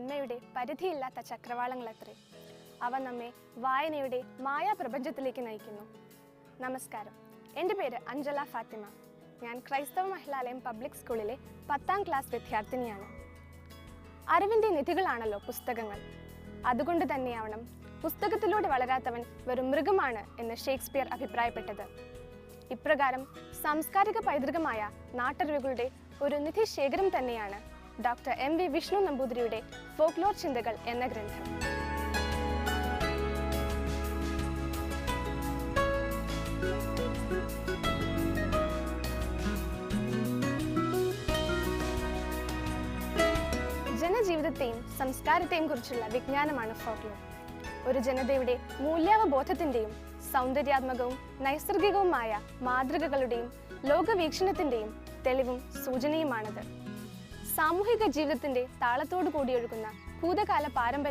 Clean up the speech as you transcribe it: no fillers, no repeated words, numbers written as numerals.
നന്മയുടെ പരിധിയില്ലാത്ത ചക്രവാളങ്ങളത്രേ. അവ നമ്മെ വായനയുടെ മായാപ്രപഞ്ചത്തിലേക്ക് നയിക്കുന്നു. നമസ്കാരം, എൻ്റെ പേര് അഞ്ജല ഫാത്തിമ. ഞാൻ ക്രൈസ്തവ മഹിളാലയം പബ്ലിക് സ്കൂളിലെ 10ാം ക്ലാസ് വിദ്യാർത്ഥിനിയാണ്. അറിവിൻ്റെ നിധികളാണല്ലോ പുസ്തകങ്ങൾ. അതുകൊണ്ട് തന്നെയാവണം പുസ്തകത്തിലൂടെ വളരാത്തവൻ വെറും മൃഗമാണ് എന്ന് ഷേക്സ്പിയർ അഭിപ്രായപ്പെട്ടത്. ഇപ്രകാരം സാംസ്കാരിക പൈതൃകമായ നാട്ടറിവുകളുടെ ഒരു നിധിശേഖരം തന്നെയാണ് ഡോക്ടർ M.V. വിഷ്ണു നമ്പൂതിരിയുടെ ഫോക്ലോർ ചിന്തകൾ എന്ന ഗ്രന്ഥം. ജനജീവിതത്തെയും സംസ്കാരത്തെയും കുറിച്ചുള്ള വിജ്ഞാനമാണ് ഫോക്ലോർ. ഒരു ജനതയുടെ മൂല്യാവബോധത്തിൻ്റെയും സൗന്ദര്യാത്മകവും നൈസർഗികവുമായ മാതൃകകളുടെയും ലോകവീക്ഷണത്തിൻ്റെയും തെളിവും സൂചനയുമാണത്. സാമൂഹിക ജീവിതത്തിൻ്റെ താളത്തോടു കൂടിയൊഴുകുന്ന ഭൂതകാല പാരമ്പര്യം